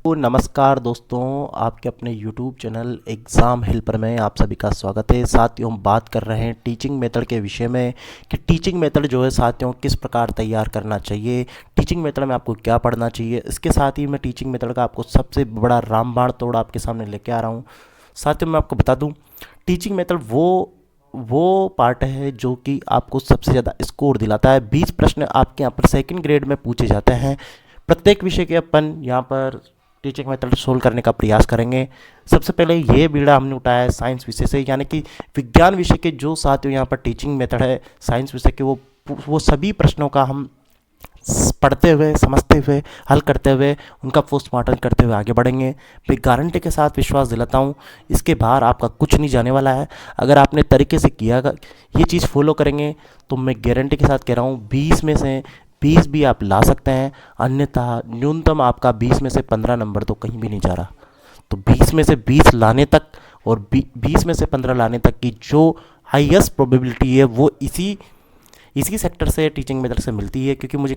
तो नमस्कार दोस्तों, आपके अपने YouTube चैनल एग्ज़ाम हेल्पर में आप सभी का स्वागत है। साथियों, हम बात कर रहे हैं टीचिंग मेथड के विषय में कि टीचिंग मेथड जो है साथियों किस प्रकार तैयार करना चाहिए, टीचिंग मेथड में आपको क्या पढ़ना चाहिए। इसके साथ ही मैं टीचिंग मेथड का आपको सबसे बड़ा रामबाण तोड़ आपके सामने लेके आ रहा हूँ। साथियों, मैं आपको बता दूँ, टीचिंग मेथड वो पार्ट है जो कि आपको सबसे ज़्यादा स्कोर दिलाता है। 20 प्रश्न आपके यहाँ पर सेकंड ग्रेड में पूछे जाते हैं। प्रत्येक विषय के अपन यहाँ पर टीचिंग मेथड सोल्व करने का प्रयास करेंगे। सबसे पहले ये बीड़ा हमने उठाया है साइंस विषय से, यानी कि विज्ञान विषय के जो साथियों यहाँ पर टीचिंग मेथड है साइंस विषय के, वो सभी प्रश्नों का हम पढ़ते हुए, समझते हुए, हल करते हुए, उनका पोस्टमार्टम करते हुए आगे बढ़ेंगे। मैं गारंटी के साथ विश्वास दिलाता हूँ, इसके बाहर आपका कुछ नहीं जाने वाला है। अगर आपने तरीके से किया, ये चीज़ फॉलो करेंगे, तो मैं गारंटी के साथ कह रहा हूँ 20 में से 20 भी आप ला सकते हैं। अन्यथा न्यूनतम आपका 20 में से 15 नंबर तो कहीं भी नहीं जा रहा। तो 20 में से 20 लाने तक और 20 में से 15 लाने तक की जो हाईएस्ट प्रोबेबिलिटी है वो इसी सेक्टर से, टीचिंग मेथड से मिलती है। क्योंकि मुझे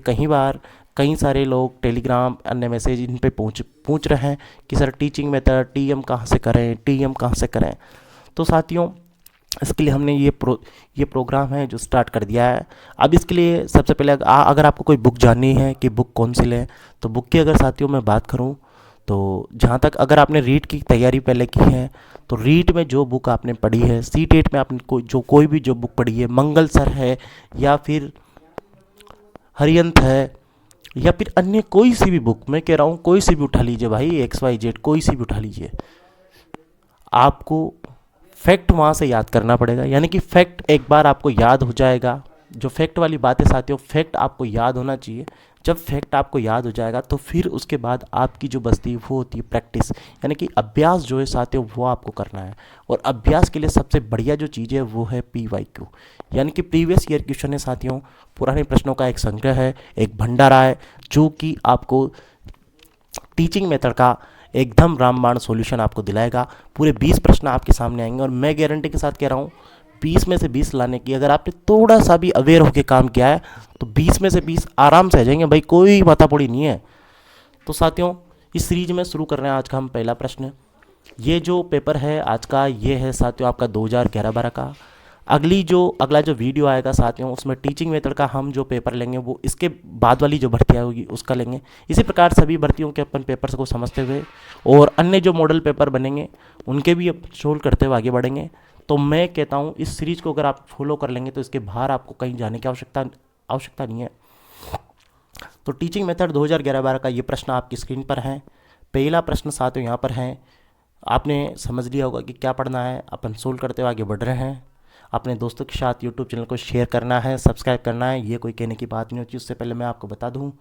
कई सारे लोग टेलीग्राम, अन्य मैसेज इन पे पूछ रहे हैं कि सर टीचिंग मेथड टीएम कहाँ से करें, टीएम कहाँ से करें। तो साथियों, इसके लिए हमने ये प्रोग्राम है जो स्टार्ट कर दिया है। अब इसके लिए सबसे पहले अगर आपको कोई बुक जाननी है कि बुक कौन सी लें, तो बुक की अगर साथियों मैं बात करूं, तो जहाँ तक अगर आपने रीट की तैयारी पहले की है, तो रीट में जो बुक आपने पढ़ी है, C-टेट में आपने कोई भी जो बुक पढ़ी है, मंगल सर है या फिर हरियंत है या फिर अन्य कोई सी भी बुक, मैं कह रहा हूँ कोई सी भी उठा लीजिए भाई, XYZ कोई सी भी उठा लीजिए। आपको फैक्ट वहाँ से याद करना पड़ेगा, यानी कि फैक्ट एक बार आपको याद हो जाएगा। जो फैक्ट वाली बात है साथियों, फैक्ट आपको याद होना चाहिए। जब फैक्ट आपको याद हो जाएगा तो फिर उसके बाद आपकी जो बचती है वो होती है प्रैक्टिस, यानी कि अभ्यास जो है साथियों वो आपको करना है। और अभ्यास के लिए सबसे बढ़िया जो चीज़ है वो है PYQ, यानी कि प्रीवियस ईयर क्वेश्चन है साथियों। पुराने प्रश्नों का एक संग्रह है, एक भंडारा है, जो कि आपको टीचिंग मेथड का एकदम रामबाण सॉल्यूशन आपको दिलाएगा। पूरे 20 प्रश्न आपके सामने आएंगे और मैं गारंटी के साथ कह रहा हूँ 20 में से 20 लाने की अगर आपने थोड़ा सा भी अवेयर होकर काम किया है तो 20 में से 20 आराम से आ जाएंगे भाई, कोई माथापड़ी नहीं है। तो साथियों, इस सीरीज में शुरू कर रहे हैं आज का हम पहला प्रश्न। ये जो पेपर है आज का, ये है साथियों आपका 2011-12 का। अगला जो वीडियो आएगा साथियों, उसमें टीचिंग मेथड का हम जो पेपर लेंगे वो इसके बाद वाली जो भर्तियाँ होगी उसका लेंगे। इसी प्रकार सभी भर्तियों के अपन पेपर्स को समझते हुए और अन्य जो मॉडल पेपर बनेंगे उनके भी अब सोल्व करते हुए आगे बढ़ेंगे। तो मैं कहता हूँ इस सीरीज को अगर आप फॉलो कर लेंगे तो इसके बाहर आपको कहीं जाने की आवश्यकता नहीं है। तो टीचिंग मेथड 2011-12 का ये प्रश्न आपकी स्क्रीन पर है। पहला प्रश्न साथियों यहाँ पर है। आपने समझ लिया होगा कि क्या पढ़ना है, अपन सोल्व करते हुए आगे बढ़ रहे हैं। अपने दोस्तों के साथ यूट्यूब चैनल को शेयर करना है, सब्सक्राइब करना है, ये कोई कहने की बात नहीं होती। उससे पहले मैं आपको बता दूं,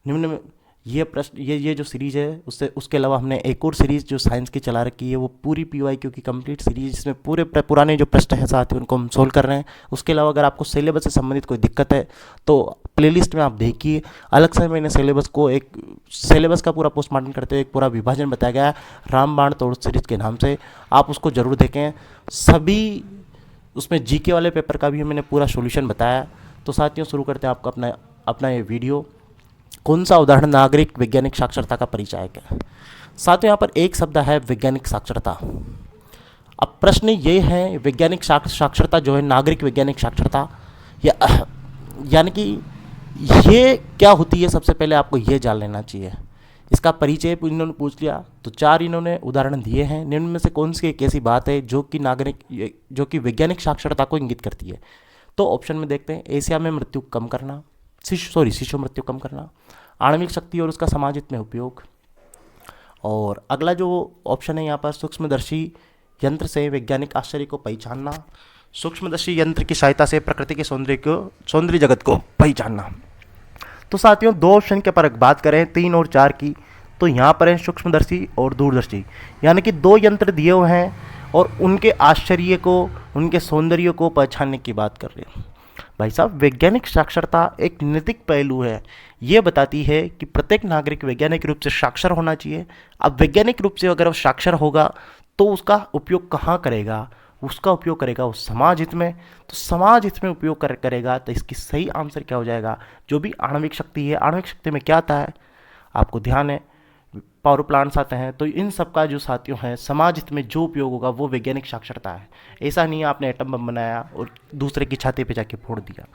निम्न में ये प्रश्न, ये जो सीरीज़ है उसके अलावा हमने एक और सीरीज़ जो साइंस की चला रखी है, वो पूरी PYQ की कंप्लीट सीरीज, जिसमें पूरे पुराने जो प्रश्न हैं साथ ही उनको हम सोल्व कर रहे हैं। उसके अलावा अगर आपको सिलेबस से संबंधित कोई दिक्कत है तो प्लेलिस्ट में आप देखिए, अलग से मैंने सिलेबस का पूरा पोस्टमार्टम करते हुए एक पूरा विभाजन बताया गया है रामबाण तोड़ सीरीज के नाम से। आप उसको ज़रूर देखें। सभी उसमें GK वाले पेपर का भी मैंने पूरा सॉल्यूशन बताया। तो साथियों, शुरू करते हैं आपका अपना ये वीडियो। कौन सा उदाहरण नागरिक वैज्ञानिक साक्षरता का परिचायक है। साथियों, यहाँ पर एक शब्द है वैज्ञानिक साक्षरता। अब प्रश्न ये है, वैज्ञानिक साक्षरता जो है, नागरिक वैज्ञानिक साक्षरता, या यानी कि ये क्या होती है, सबसे पहले आपको ये जान लेना चाहिए। इसका परिचय इन्होंने पूछ लिया तो 4 इन्होंने उदाहरण दिए हैं। निम्न में से कौन सी एक ऐसी बात है जो कि वैज्ञानिक साक्षरता को इंगित करती है। तो ऑप्शन में देखते हैं, एशिया में मृत्यु कम करना, शिशु मृत्यु कम करना, आणविक शक्ति और उसका समाज हित में उपयोग। और अगला जो ऑप्शन है यहाँ पर, सूक्ष्मदर्शी यंत्र से वैज्ञानिक आश्चर्य को पहचानना, सूक्ष्मदर्शी यंत्र की सहायता से प्रकृति के सौंदर्य जगत को पहचानना। तो साथियों, 2 ऑप्शन के पर बात करें 3 और 4 की, तो यहाँ पर है सूक्ष्मदर्शी और दूरदर्शी, यानी कि 2 यंत्र दिए हुए हैं और उनके आश्चर्य को, उनके सौंदर्य को पहचानने की बात कर रहे हैं। भाई साहब, वैज्ञानिक साक्षरता एक नैतिक पहलू है। ये बताती है कि प्रत्येक नागरिक वैज्ञानिक रूप से साक्षर होना चाहिए। अब वैज्ञानिक रूप से अगर वो साक्षर होगा तो उसका उपयोग कहाँ करेगा, उसका उपयोग करेगा वो समाज हित में। तो समाज हित में उपयोग करेगा तो इसकी सही आंसर क्या हो जाएगा, जो भी आणविक शक्ति है। आणविक शक्ति में क्या आता है, आपको ध्यान है, पावर प्लांट्स आते हैं, तो इन सब का जो साथियों है समाज हित में जो उपयोग होगा वो वैज्ञानिक साक्षरता है। ऐसा नहीं है आपने एटम बम बनाया और दूसरे की छाती पे जाके फोड़ दिया।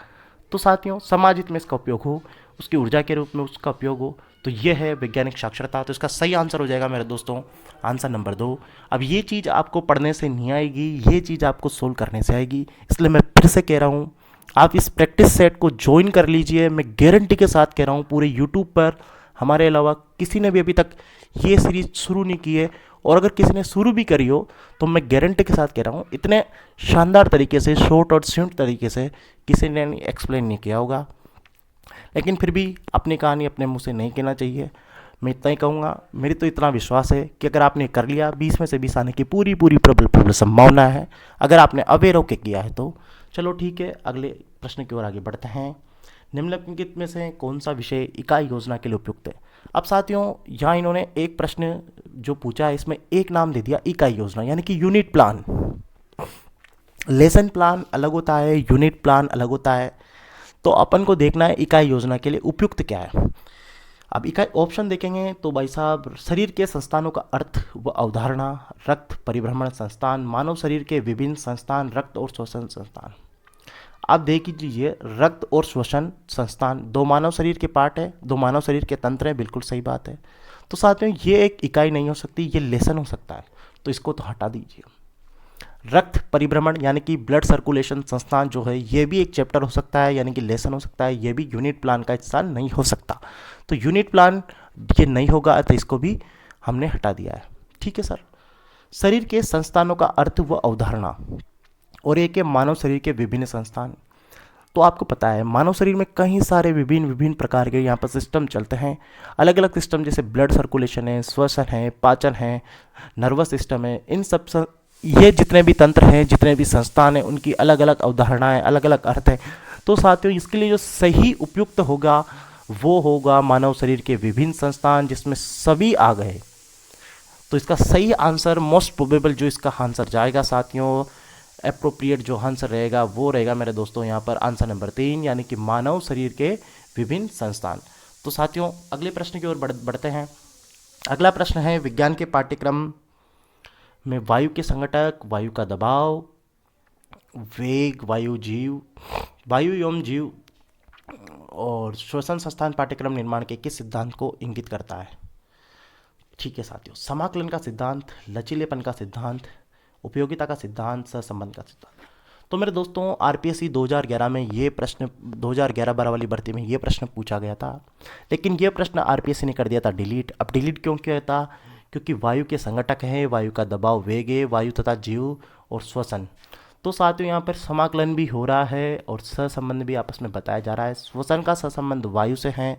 तो साथियों समाज हित में इसका उपयोग हो, उसकी ऊर्जा के रूप में उसका उपयोग हो, तो ये है वैज्ञानिक साक्षरता। तो इसका सही आंसर हो जाएगा मेरे दोस्तों आंसर नंबर 2। अब ये चीज़ आपको पढ़ने से नहीं आएगी, ये चीज़ आपको सोल्व करने से आएगी। इसलिए मैं फिर से कह रहा हूँ, आप इस प्रैक्टिस सेट को ज्वाइन कर लीजिए। मैं गारंटी के साथ कह रहा हूँ, पूरे यूट्यूब पर हमारे अलावा किसी ने भी अभी तक ये सीरीज शुरू नहीं की है, और अगर किसी ने शुरू भी करी हो तो मैं गारंटी के साथ कह रहा हूँ इतने शानदार तरीके से, शॉर्ट और स्वीट तरीके से किसी ने एक्सप्लेन नहीं किया होगा। लेकिन फिर भी अपनी कहानी अपने मुंह से नहीं कहना चाहिए। मैं इतना ही कहूँगा, मेरी तो इतना विश्वास है कि अगर आपने कर लिया 20 में से 20 आने की पूरी पूरी प्रबल संभावना है, अगर आपने अवेयर होकर किया है तो। चलो ठीक है, अगले प्रश्न की ओर आगे बढ़ते हैं। निम्नलिखित में से कौन सा विषय इकाई योजना के लिए उपयुक्त है? अब साथियों यहाँ इन्होंने एक प्रश्न जो पूछा है, इसमें एक नाम दे दिया इकाई योजना, यानी कि यूनिट प्लान। लेसन प्लान अलग होता है, यूनिट प्लान अलग होता है। तो अपन को देखना है इकाई योजना के लिए उपयुक्त क्या है। अब इकाई ऑप्शन देखेंगे तो भाई साहब, शरीर के संस्थानों का अर्थ व अवधारणा, रक्त परिभ्रमण संस्थान, मानव शरीर के विभिन्न संस्थान, रक्त और श्वसन संस्थान। आप देख लीजिए, रक्त और श्वसन संस्थान दो मानव शरीर के पार्ट है, दो मानव शरीर के तंत्र है, बिल्कुल सही बात है। तो साथ में ये एक इकाई नहीं हो सकती, ये लेसन हो सकता है, तो इसको तो हटा दीजिए। रक्त परिभ्रमण यानी कि ब्लड सर्कुलेशन संस्थान जो है, ये भी एक चैप्टर हो सकता है, यानी कि लेसन हो सकता है, ये भी यूनिट प्लान का हिस्सा नहीं हो सकता। तो यूनिट प्लान ये नहीं होगा, तो इसको भी हमने हटा दिया है। ठीक है सर। शरीर के संस्थानों का अर्थ व अवधारणा, और एक है मानव शरीर के विभिन्न संस्थान। तो आपको पता है मानव शरीर में कई सारे विभिन्न प्रकार के यहाँ पर सिस्टम चलते हैं, अलग अलग सिस्टम, जैसे ब्लड सर्कुलेशन है, श्वसन है, पाचन है, नर्वस सिस्टम है। इन सब ये जितने भी तंत्र हैं, जितने भी संस्थान हैं, उनकी अलग अलग अवधारणाएं, अलग अलग अर्थ है। तो साथियों इसके लिए जो सही उपयुक्त होगा वो होगा मानव शरीर के विभिन्न संस्थान, जिसमें सभी आ गए। तो इसका सही आंसर, मोस्ट प्रोबेबल जो इसका आंसर जाएगा साथियों, एप्रोप्रिएट जो आंसर रहेगा वो रहेगा मेरे दोस्तों यहाँ पर आंसर नंबर 3, यानी कि मानव शरीर के विभिन्न संस्थान। तो साथियों अगले प्रश्न की ओर बढ़ते हैं। अगला प्रश्न है, विज्ञान के पाठ्यक्रम में वायु के संघटक, वायु का दबाव, वेग, वायु एवं जीव और श्वसन संस्थान पाठ्यक्रम निर्माण के किस सिद्धांत को इंगित करता है? ठीक है साथियों, समाकलन का सिद्धांत, लचीलेपन का सिद्धांत, उपयोगिता का सिद्धांत, सहसंबंध का सिद्धांत। तो मेरे दोस्तों आरपीएससी 2011 में ये प्रश्न, 2011-12 वाली भर्ती में ये प्रश्न पूछा गया था, लेकिन ये प्रश्न आरपीएससी ने कर दिया था डिलीट। अब डिलीट क्यों किया था? क्योंकि वायु के संघटक हैं, वायु का दबाव, वेग है, वायु तथा जीव और श्वसन। तो साथियों यहाँ पर समाकलन भी हो रहा है और सहसंबंध भी आपस में बताया जा रहा है। श्वसन का सहसंबंध वायु से है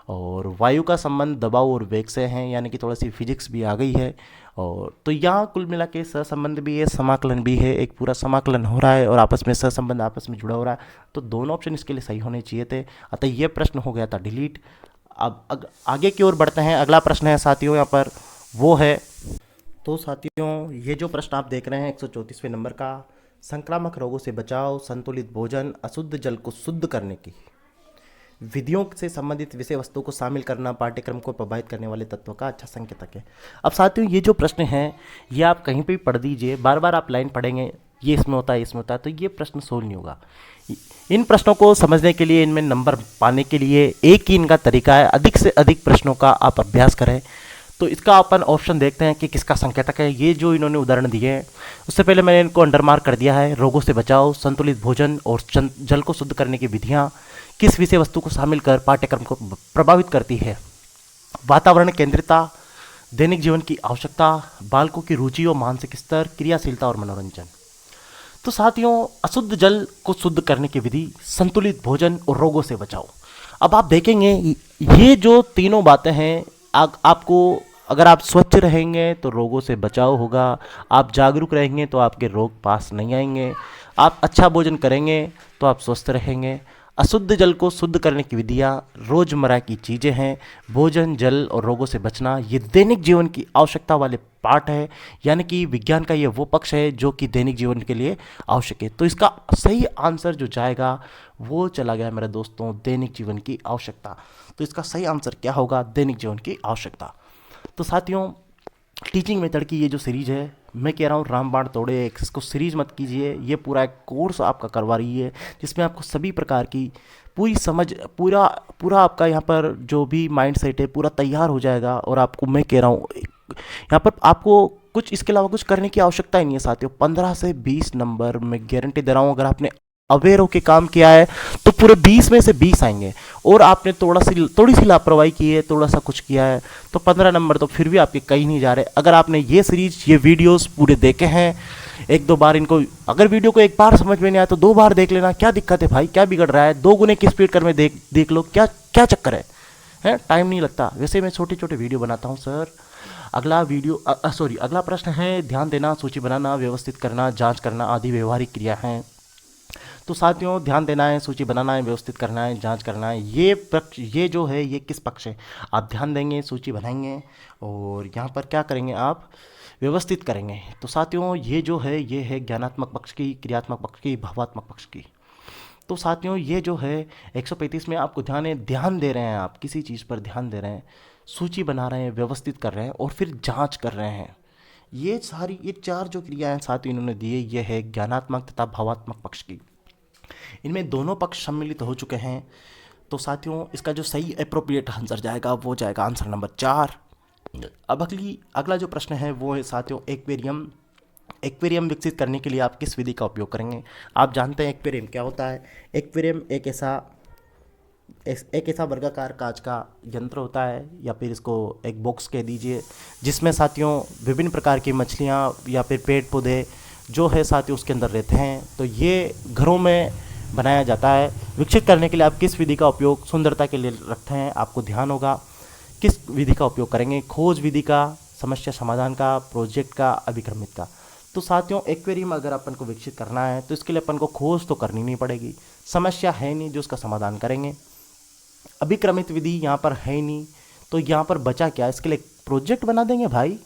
और वायु का संबंध दबाव और वेग से है, यानी कि थोड़ी सी फिजिक्स भी आ गई है। और तो यहाँ कुल मिला के सहसंबंध भी है, समाकलन भी है, एक पूरा समाकलन हो रहा है और आपस में सहसंबंध आपस में जुड़ा हो रहा है। तो दोनों ऑप्शन इसके लिए सही होने चाहिए थे, अतः ये प्रश्न हो गया था डिलीट। अब आगे की ओर बढ़ते हैं। अगला प्रश्न है साथियों यहाँ पर वो है, तो साथियों ये जो प्रश्न आप देख रहे हैं 134वें नंबर का, संक्रामक रोगों से बचाव, संतुलित भोजन, अशुद्ध जल को शुद्ध करने की विधियों से संबंधित विषय वस्तु को शामिल करना पाठ्यक्रम को प्रभावित करने वाले तत्वों का अच्छा संकेतक है। अब साथियों ये जो प्रश्न है ये आप कहीं पे भी पढ़ दीजिए, बार बार आप लाइन पढ़ेंगे, ये इसमें होता है, इसमें होता है, तो ये प्रश्न सोल्व नहीं होगा। इन प्रश्नों को समझने के लिए, इनमें नंबर पाने के लिए एक ही इनका तरीका है, अधिक से अधिक प्रश्नों का आप अभ्यास करें। तो इसका अपन ऑप्शन देखते हैं कि किसका संकेतक है। ये जो इन्होंने उदाहरण दिए हैं उससे पहले मैंने इनको अंडरमार्क कर दिया है। रोगों से बचाव, संतुलित भोजन और जल को शुद्ध करने की विधियाँ किस विषय वस्तु को शामिल कर पाठ्यक्रम को प्रभावित करती है? वातावरण केंद्रितता, दैनिक जीवन की आवश्यकता, बालकों की रुचि और मानसिक स्तर, क्रियाशीलता और मनोरंजन। तो साथियों अशुद्ध जल को शुद्ध करने की विधि, संतुलित भोजन और रोगों से बचाव। अब आप देखेंगे ये जो तीनों बातें हैं, आपको अगर आप स्वच्छ रहेंगे तो रोगों से बचाव होगा, आप जागरूक रहेंगे तो आपके रोग पास नहीं आएंगे, आप अच्छा भोजन करेंगे तो आप स्वस्थ रहेंगे। अशुद्ध जल को शुद्ध करने की विधियाँ रोजमर्रा की चीज़ें हैं। भोजन, जल और रोगों से बचना ये दैनिक जीवन की आवश्यकता वाले पार्ट है, यानी कि विज्ञान का ये वो पक्ष है जो कि दैनिक जीवन के लिए आवश्यक है। तो इसका सही आंसर जो जाएगा वो चला गया मेरे दोस्तों दैनिक जीवन की आवश्यकता। तो इसका सही आंसर क्या होगा? दैनिक जीवन की आवश्यकता। तो साथियों, टीचिंग मेथड की ये जो सीरीज़ है, मैं कह रहा हूँ रामबाण तोड़े, इसको सीरीज मत कीजिए। ये पूरा एक कोर्स आपका करवा रही है जिसमें आपको सभी प्रकार की पूरी समझ, पूरा पूरा आपका यहाँ पर जो भी माइंड सेट है पूरा तैयार हो जाएगा। और आपको मैं कह रहा हूँ यहाँ पर आपको कुछ इसके अलावा कुछ करने की आवश्यकता ही नहीं है साथियों। 15 से 20 नंबर मैं गारंटी दे रहा हूँ। अगर आपने अवेयर होकर काम किया है तो पूरे 20 में से 20 आएंगे। और आपने थोड़ी सी लापरवाही की है, थोड़ा सा कुछ किया है, तो 15 नंबर तो फिर भी आपके कहीं नहीं जा रहे। अगर आपने ये सीरीज, ये वीडियोस पूरे देखे हैं, एक दो बार इनको, अगर वीडियो को एक बार समझ में नहीं आया तो 2 बार देख लेना। क्या दिक्कत है भाई, क्या बिगड़ रहा है? 2 गुने की स्पीड कर में देख लो, क्या क्या चक्कर है? टाइम नहीं लगता। वैसे मैं छोटे छोटे वीडियो बनाता हूँ सर। अगला वीडियो अगला प्रश्न है, ध्यान देना, सूची बनाना, व्यवस्थित करना, जांच करना आदि व्यवहारिक क्रिया हैं। तो साथियों, ध्यान देना है, सूची बनाना है, व्यवस्थित करना है, जांच करना है, ये जो है ये किस पक्ष है? आप ध्यान देंगे, सूची बनाएंगे और यहाँ पर क्या करेंगे आप? व्यवस्थित करेंगे। तो साथियों, ये जो है ये है ज्ञानात्मक पक्ष की, क्रियात्मक पक्ष की, भावात्मक पक्ष की। तो साथियों, ये जो है 135 में आपको ध्यान दे रहे हैं, आप किसी चीज़ पर ध्यान दे रहे हैं, सूची बना रहे हैं, व्यवस्थित कर रहे हैं और फिर जांच कर रहे हैं। ये 4 जो क्रियाएं साथियों इन्होंने दी है, ये है ज्ञानात्मक तथा भावात्मक पक्ष की। इनमें दोनों पक्ष सम्मिलित हो चुके हैं। तो साथियों, इसका जो सही अप्रोप्रिएट आंसर जाएगा वो जाएगा आंसर नंबर 4। अब अगला जो प्रश्न है वो है साथियों एक्वेरियम। एक्वेरियम विकसित करने के लिए आप किस विधि का उपयोग करेंगे? आप जानते हैं एक्वेरियम क्या होता है। एक्वेरियम एक ऐसा वर्गाकार कांच का यंत्र होता है, या फिर इसको एक बॉक्स कह दीजिए, जिसमें साथियों विभिन्न प्रकार की मछलियाँ या फिर पेड़ पौधे जो है साथियों उसके अंदर रहते हैं। तो ये घरों में बनाया जाता है। विकसित करने के लिए आप किस विधि का उपयोग सुंदरता के लिए रखते हैं? आपको ध्यान होगा किस विधि का उपयोग करेंगे। खोज विधि का, समस्या समाधान का, प्रोजेक्ट का, अभिक्रमित का। तो साथियों, एक्वेरियम अगर अपन को विकसित करना है तो इसके लिए अपन को खोज तो करनी नहीं पड़ेगी, समस्या है नहीं जो उसका समाधान करेंगे, अभिक्रमित विधि यहाँ पर है ही नहीं, तो यहाँ पर बचा क्या? इसके लिए प्रोजेक्ट बना देंगे भाई,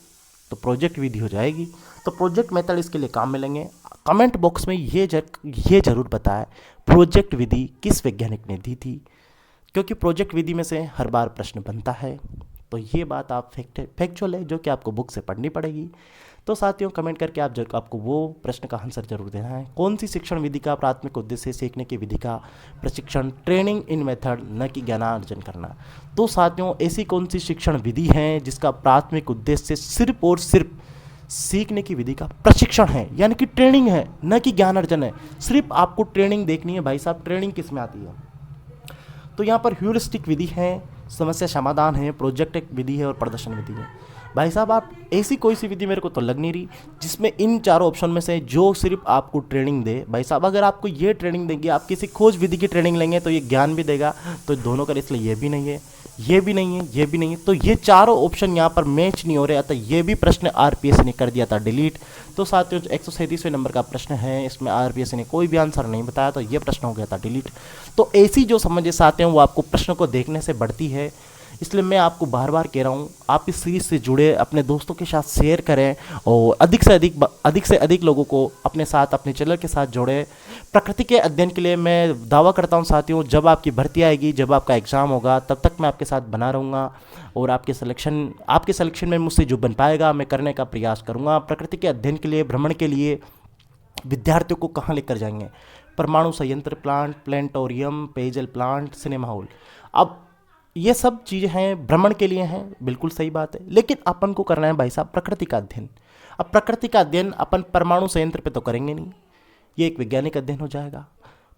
तो प्रोजेक्ट विधि हो जाएगी। तो प्रोजेक्ट मेथड इसके लिए काम मिलेंगे। कमेंट बॉक्स में ये जरूर बताएं प्रोजेक्ट विधि किस वैज्ञानिक ने दी थी, क्योंकि प्रोजेक्ट विधि में से हर बार प्रश्न बनता है। तो ये बात आप फैक्चुअल है जो कि आपको बुक से पढ़नी पड़ेगी। तो साथियों, कमेंट करके आपको वो प्रश्न का आंसर जरूर देना है। कौन सी शिक्षण विधि का प्राथमिक उद्देश्य सीखने की विधि का प्रशिक्षण, ट्रेनिंग इन मेथड, न कि ज्ञानार्जन करना। तो साथियों, ऐसी कौन सी शिक्षण विधि है जिसका प्राथमिक उद्देश्य सिर्फ और सिर्फ सीखने की विधि का प्रशिक्षण है, यानी कि ट्रेनिंग है, न कि ज्ञान अर्जन है। सिर्फ आपको ट्रेनिंग देखनी है भाई साहब। ट्रेनिंग किस में आती है? तो यहाँ पर ह्यूरिस्टिक विधि है, समस्या समाधान है, प्रोजेक्ट विधि है और प्रदर्शन विधि है। भाई साहब, आप ऐसी कोई सी विधि मेरे को तो लग नहीं रही जिसमें इन चारों ऑप्शन में से जो सिर्फ आपको ट्रेनिंग दे। भाई साहब, अगर आपको ये ट्रेनिंग देंगे, आप किसी खोज विधि की ट्रेनिंग लेंगे तो ये ज्ञान भी देगा, तो दोनों का, इसलिए ये भी नहीं है, ये भी नहीं है, ये भी नहीं है। तो ये चारों ऑप्शन यहाँ पर मैच नहीं हो रहे, अतः ये भी प्रश्न आरपीएससी ने कर दिया था डिलीट। तो साथियों, 137वें नंबर का प्रश्न है, इसमें आरपीएससी ने कोई भी आंसर नहीं बताया, तो ये प्रश्न हो गया था डिलीट। तो ऐसी जो समझ आते हैं वो आपको प्रश्न को देखने से बढ़ती है। इसलिए मैं आपको बार बार कह रहा हूँ, आप इस सीरीज से जुड़े, अपने दोस्तों के साथ शेयर करें और अधिक से अधिक लोगों को अपने साथ, अपने चैनल के साथ जोड़ें। प्रकृति के अध्ययन के लिए मैं दावा करता हूँ साथियों, जब आपकी भर्ती आएगी, जब आपका एग्ज़ाम होगा, तब तक मैं आपके साथ बना रहूँगा और आपके सिलेक्शन में मुझसे जो बन पाएगा मैं करने का प्रयास करूँगा। प्रकृति के अध्ययन के लिए, भ्रमण के लिए विद्यार्थियों को कहाँ लेकर जाएंगे? परमाणु संयंत्र, प्लांट, प्लांटोरियम, पेयजल प्लांट, सिनेमा हॉल। अब ये सब चीज़ें हैं, भ्रमण के लिए हैं, बिल्कुल सही बात है, लेकिन अपन को करना है भाई साहब प्रकृति का अध्ययन। अब प्रकृति का अध्ययन अपन परमाणु संयंत्र पे तो करेंगे नहीं, ये एक वैज्ञानिक अध्ययन हो जाएगा।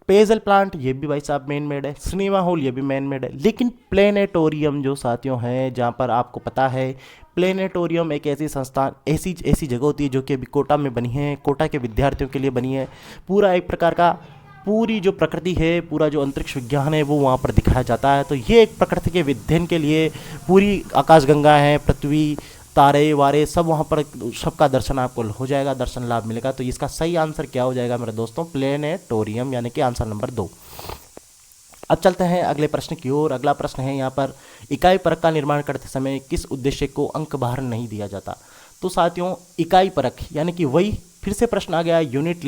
पेयजल प्लांट ये भी भाई साहब मैन मेड है, सिनेमा हॉल ये भी मैन मेड है, लेकिन प्लेनेटोरियम जो साथियों है, जहाँ पर आपको पता है प्लेनेटोरियम एक ऐसी संस्थान, ऐसी जगह होती है जो कि अभी कोटा में बनी है, कोटा के विद्यार्थियों के लिए बनी है। पूरा एक प्रकार का, पूरी जो प्रकृति है, पूरा जो अंतरिक्ष विज्ञान है वो वहाँ पर दिखाया जाता है। तो ये एक प्रकृति के अध्ययन के लिए पूरी आकाशगंगा है, पृथ्वी, तारे वारे सब वहाँ पर, सबका दर्शन आपको हो जाएगा, दर्शन लाभ मिलेगा। तो इसका सही आंसर क्या हो जाएगा मेरे दोस्तों? प्लेनेटोरियम, यानी कि आंसर नंबर 2। अब चलते हैं अगले प्रश्न की ओर। अगला प्रश्न है यहाँ पर, इकाई परख का निर्माण करते समय किस उद्देश्य को अंक भार नहीं दिया जाता? तो साथियों, इकाई परख यानी कि वही फिर से प्रश्न आ गया यूनिट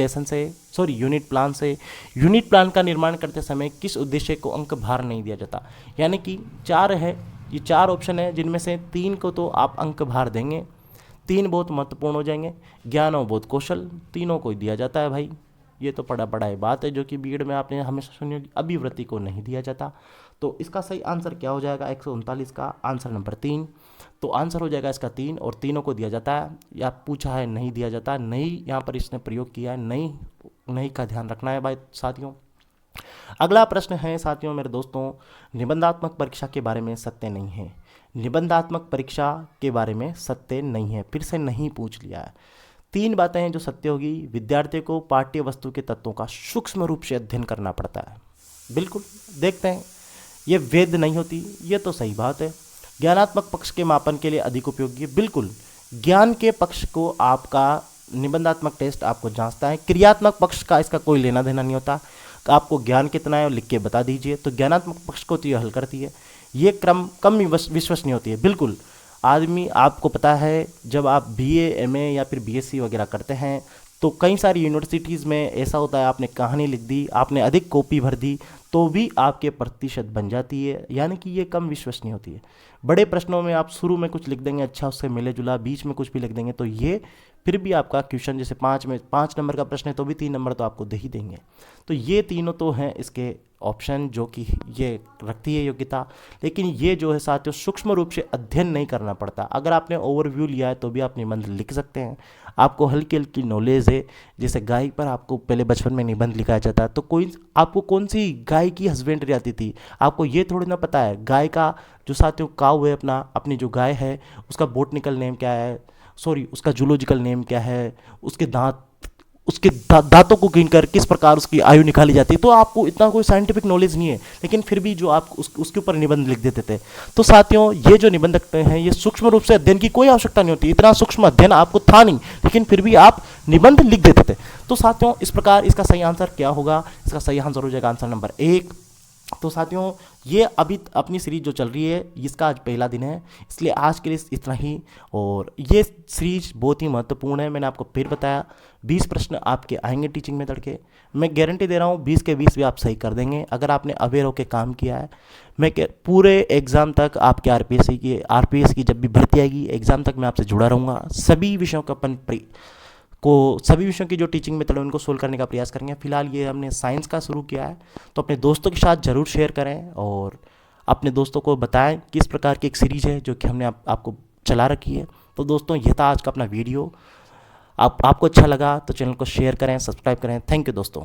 प्लान से। यूनिट प्लान का निर्माण करते समय किस उद्देश्य को अंक भार नहीं दिया जाता? यानी कि 4 है, ये 4 ऑप्शन है जिनमें से 3 को तो आप अंक भार देंगे, 3 बहुत महत्वपूर्ण हो जाएंगे। ज्ञान और बोध कौशल तीनों को ही दिया जाता है भाई, ये तो पढ़ा पढ़ाई बात है जो कि बीएड में आपने हमेशा सुनी होगी। अभिवृत्ति को नहीं दिया जाता। तो इसका सही आंसर क्या हो जाएगा 139 का आंसर नंबर 3। तो आंसर हो जाएगा इसका 3 और तीनों को दिया जाता है या पूछा है नहीं दिया जाता। नहीं यहाँ पर इसने प्रयोग किया है, नहीं नहीं का ध्यान रखना है भाई साथियों। अगला प्रश्न है साथियों मेरे दोस्तों, निबंधात्मक परीक्षा के बारे में सत्य नहीं है। निबंधात्मक परीक्षा के बारे में सत्य नहीं है, फिर से नहीं पूछ लिया है। 3 बातें हैं जो सत्य होगी। विद्यार्थी को पाठ्य वस्तु के तत्वों का सूक्ष्म रूप से अध्ययन करना पड़ता है, बिल्कुल देखते हैं। ये वेद नहीं होती, ये तो सही बात है। ज्ञानात्मक पक्ष के मापन के लिए अधिक उपयोगी है, बिल्कुल। ज्ञान के पक्ष को आपका निबंधात्मक टेस्ट आपको जांचता है। क्रियात्मक पक्ष का इसका कोई लेना देना नहीं होता। आपको ज्ञान कितना है और लिख के बता दीजिए, तो ज्ञानात्मक पक्ष को तो ये हल करती है। ये क्रम कम विश्वसनीय होती है, बिल्कुल। आदमी आपको पता है जब आप बीए, एमए या फिर बीएससी वगैरह करते हैं तो कई सारी यूनिवर्सिटीज़ में ऐसा होता है, आपने कहानी लिख दी, आपने अधिक कॉपी भर दी तो भी आपके प्रतिशत बन जाती है, यानी कि ये कम विश्वसनीय होती है। बड़े प्रश्नों में आप शुरू में कुछ लिख देंगे अच्छा उससे मिले जुला, बीच में कुछ भी लिख देंगे तो ये फिर भी आपका क्वेश्चन जैसे 5 नंबर का प्रश्न है तो भी 3 नंबर तो आपको दे ही देंगे। तो ये तीनों तो हैं इसके ऑप्शन जो कि ये रखती है योग्यता। लेकिन ये जो है साथियों सूक्ष्म रूप से अध्ययन नहीं करना पड़ता। अगर आपने ओवरव्यू लिया है तो भी आप निबंध लिख सकते हैं। आपको हल्की हल्की नॉलेज है, जैसे गाय पर आपको पहले बचपन में निबंध लिखाया जाता है तो कोई आपको कौन सी गाय की हस्बेंड्री आती थी, आपको ये थोड़ी ना पता है। गाय का जो साथियों काऊ है अपनी जो गाय है उसका बोटनिकल नेम क्या है, सॉरी उसका जूलॉजिकल नेम क्या है, उसके दांत, उसके दांतों को गिनकर किस प्रकार उसकी आयु निकाली जाती है। तो आपको इतना कोई साइंटिफिक नॉलेज नहीं है, लेकिन फिर भी जो आप उसके ऊपर निबंध लिख देते थे। तो साथियों ये जो निबंध हैं ये सूक्ष्म रूप से अध्ययन की कोई आवश्यकता नहीं होती, इतना सूक्ष्म अध्ययन आपको था नहीं, लेकिन फिर भी आप निबंध लिख देते थे। तो साथियों इस प्रकार इसका सही आंसर क्या होगा, इसका सही आंसर हो जाएगा आंसर नंबर 1। तो साथियों ये अभी अपनी सीरीज जो चल रही है इसका आज पहला दिन है, इसलिए आज के लिए इतना ही। और ये सीरीज बहुत ही महत्वपूर्ण है, मैंने आपको फिर बताया 20 प्रश्न आपके आएंगे टीचिंग मेथड के। मैं गारंटी दे रहा हूँ 20 के 20 भी आप सही कर देंगे अगर आपने अवेयर होकर काम किया है। मैं पूरे एग्ज़ाम तक आपके आरपीएस की जब भी भर्ती आएगी एग्ज़ाम तक मैं आपसे जुड़ा रहूँगा। सभी विषयों का सभी विषयों की जो टीचिंग मेथड है उनको सोल्व करने का प्रयास करेंगे। फिलहाल ये हमने साइंस का शुरू किया है, तो अपने दोस्तों के साथ ज़रूर शेयर करें और अपने दोस्तों को बताएं किस प्रकार की एक सीरीज़ है जो कि हमने आपको चला रखी है। तो दोस्तों ये था आज का अपना वीडियो। आपको अच्छा लगा तो चैनल को शेयर करें, सब्सक्राइब करें। थैंक यू दोस्तों।